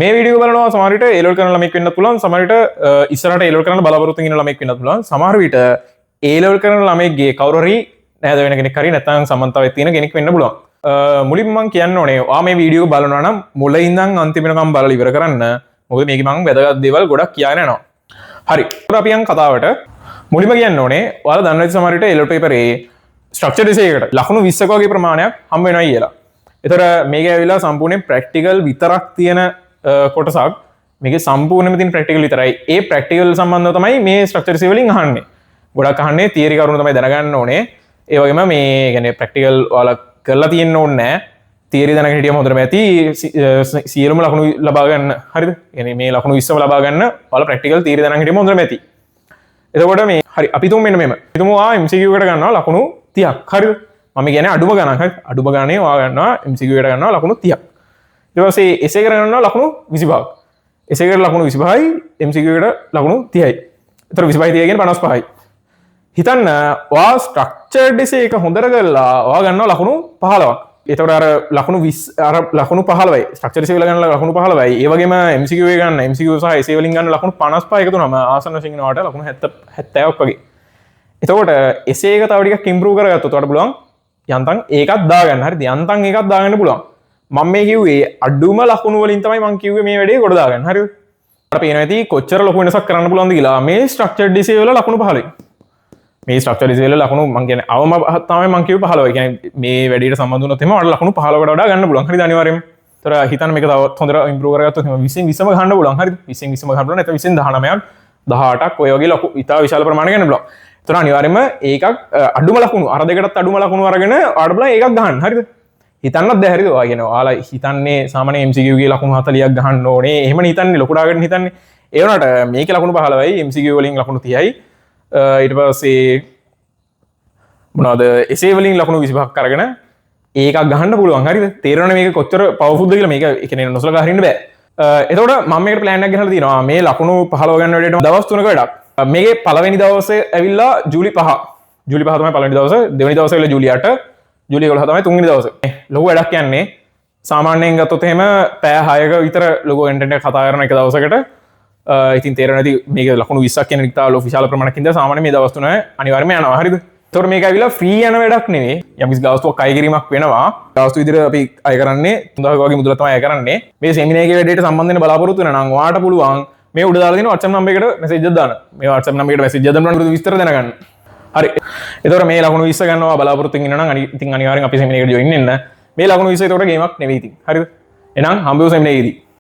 මේ වීඩියෝ බලනවා සමහර විට A level කරන ළමෙක් වෙන්නත් පුළුවන්, සමහර විට ඉස්සරහට A level කරන්න බලාපොරොත්තු වෙන ළමෙක් වෙන්නත් පුළුවන්. සමහර විට A level කරන ළමෙක්ගේ කවුරු හරි නැද වෙන කෙනෙක් හරි නැත්නම් සම්බන්ධතාවයක් තියෙන කෙනෙක් වෙන්න පුළුවන්. මුලින්ම මම කියන්න ඕනේ ඔයා මේ වීඩියෝ බලනවා නම් මුල ඉඳන් අන්තිම වෙනකම් බලලා ඉවර කරන්න. මොකද මේකේ මම වැදගත් දේවල් ගොඩක් කියන්න යනවා. හරි. අපි යන් කතාවට මුලින්ම කියන්න ඕනේ ඔයාලා දන්නවා සමහර විට A level paper එකේ ස්ට්‍රක්චර් ඩිසයින් එකට ලකුණු 20ක වගේ ප්‍රමාණයක් හම්බ වෙනවා කියලා. ඒතර මේක ඇවිල්ලා සම්පූර්ණයෙන් ප්‍රැක්ටිකල් විතරක් තියෙන කොටසක්. මේක සම්පූර්ණයෙන්ම තියෙන ප්‍රැක්ටිකල් විතරයි. ඒ ප්‍රැක්ටිකල් සම්බන්ධව තමයි මේ ස්ට්‍රක්චර් ඩිසයින් වලින් අහන්නේ. ගොඩක් අහන්නේ තියරි කරුණු තමයි දැනගන්න ඕනේ. ඒ වගේම මේ කියන්නේ ප්‍රැක්ටිකල් ඔයාලා කරලා තියෙන්න ඕනේ නැහැ. තියරි දැනගෙන හිටියම හොඳටම ඇති. සියලුම ලකුණු ලබා ගන්න. හරිද? يعني මේ ලකුණු 20ම ලබා ගන්න ඔයාලා ප්‍රැක්ටිකල් තියරි දැනගෙන හිටියම හොඳටම ඇති. එතකොට මේ හරි අපි තුමු මෙන්න මෙහෙම. හිතමු ඔයා MCQ එකට ගන්නවා ලකුණු 30ක්. හරිද? මම කියන්නේ අඩුම ගණන්. හරි? අඩුම ගණනේ ඔයා ගන්නවා MCQ එකට ගන්නවා ලකුණු 30ක්. ඊට පස්සේ එසේ එකට ගන්නවා ලකුණු 25ක්. එසේ එකට ලකුණු 25යි MCQ එකට ලකුණු 30යි. ඒතර 25යි 30 කියන්නේ 55යි. හිතන්න ඔයා ස්ට්‍රක්චර් ඩිසයින් එක හොඳට කරලා ඔයා ගන්නවා ලකුණු 15ක්. ඒතකොට අර ලකුණු 20 අර ලකුණු 15යි ස්ට්‍රක්චර් ඩිසයින් වල ගන්න ලකුණු 15යි. ඒ වගේම MCQ එක ගන්න MCQ සහ එසේ වලින් ගන්න ලකුණු 55 එකතු වුනම ආසන්න වශයෙන් නවට ලකුණු 70ක් වගේ. එතකොට එසේ එක තව ටිකක් ඉම්ප්‍රූව් කරගත්තොත් ඔයාලට පුළුවන් යන්තම් ඒකත් දාගන්න. හරිද? යන්තම් ඒකත් දාගන්න පුළුවන්. මම මේ කිව්වේ අඩුම ලකුණු වලින් තමයි මම කිව්වේ මේ වැඩේ කොට දාගන්න. හරිද? අපිට පේනවා ඇති කොච්චර ලොකු වෙනසක් කරන්න පුළුවන්ද කියලා. මේ ස්ට්‍රක්චර් ඩිසයින් වල ලකුණු 15යි. මේ ස්ට්‍රක්චර් ඩිසයින් වල ලකුණු මම කියන්නේ අවම තමයි මම කිව්වේ 15. ඒ කියන්නේ මේ වැඩේට සම්බන්ධ වුණොත් එහෙම ඔයාලට ලකුණු 15කට වඩා ගන්න පුළුවන්. හරිද? අනිවාර්යයෙන්ම. ඒතර හිතන්න මේක තවත් හොඳට ඉම්ප්‍රූව් කරගත්තොත් එහෙම 20න් 20ම ගන්න පුළුවන්. හරිද? 20න් 20ම ගන්න පුළුවන්. නැත්නම් 20න් 19ක් 18ක් ඔය වගේ ලොකු ඉතා විශාල ප්‍රමාණයක් ගන්න පුළුවන්. ඒතර අනිවාර්යයෙන්ම ඒකක් අඩුම ලකුණු අර දෙකටත් අඩුම ලකුණු අරගෙන ඔයාලට බලන්න ඒකක් ගන්න. හරිද? හිතන්නත් බැහැ. හරිද? ඔයා කියනවා ඔයාලා හිතන්නේ සාමාන්‍ය MCQ ගේ ලකුණු 40ක් ගහන්න ඕනේ. එහෙමනේ හිතන්නේ ලොකුඩාගෙන හිතන්නේ. ඒ වුණාට මේකේ ලකුණු 15යි MCQ වලින් ලකුණු 30යි. ඊට පස්සේ මොනවද එසේ වලින් ලකුණු 25ක් අරගෙන ඒකක් ගහන්න පුළුවන්. හරිද? තේරෙනවනේ මේක කොච්චර පවර්ෆුල්ද කියලා. මේක ඒ කියන්නේ නොසලකා හරින්න බෑ. එතකොට මම මේකට ප්ලෑන් එකක් ගෙනල්ලා තියෙනවා. මේ ලකුණු 15 ගන්න වැඩේට දවස් 3ක වැඩක්. මේකේ පළවෙනි දවසේ ඇවිල්ලා ජූලි 5. ජූලි 5 තමයි පළවෙනි දවසේ. දෙවෙනි දවසේ ඇවිල්ලා ජූලි 8. ජූලි 11 තමයි තුන්වෙනි දවසේ. ලොකු වැඩක් යන්නේ. සාමාන්‍යයෙන් ගත්තොත් එහෙම පැය 6ක විතර ලොකු කන්ටෙන්ට් එකක් කතා කරන එක දවසකට. ඉතින් තේරෙන්නේ නැති මේක ලකුණු 20ක් කියන එක තාල ඔෆිෂියල් ප්‍රමාණයක් ඉඳලා සාමාන්‍ය මේ දවස් 3 අනිවාර්යයෙන්ම යනවා. හරිද? ඒතකොට මේක ඇවිල්ලා ෆ්‍රී යන වැඩක් නෙවෙයි. යම්කිසි ගාස්තුවක් අය කිරීමක් වෙනවා. ගාස්තු විදිහට අපි අය කරන්නේ 3000ක වගේ මුදලක් තමයි අය කරන්නේ. මේ සෙමිනාර් එකේ වැඩේට සම්බන්ධ වෙන්න බලාපොරොත්තු වෙනා නම් ඔයාට පුළුවන් මේ උඩ දාලා තියෙන WhatsApp number එකට message එකක් දාන්න. මේ WhatsApp number එකට message එකක් දාන්න විස්තර දැනගන්න. හරි. ඒතකොට මේ ලකුණු 20 ගන්නවා බලාපොරොත්තු වෙන්න නම් ඉතින් අනිවාර්යෙන් අපි සෙමිනාර් එකට join වෙන්න. මේ ලකුණු 20 ඒතකොට ගේමක් නෙවෙයි ඉතින්. හරිද? එහෙනම් හම්බෙමු සෙමිනාර් එකේදී.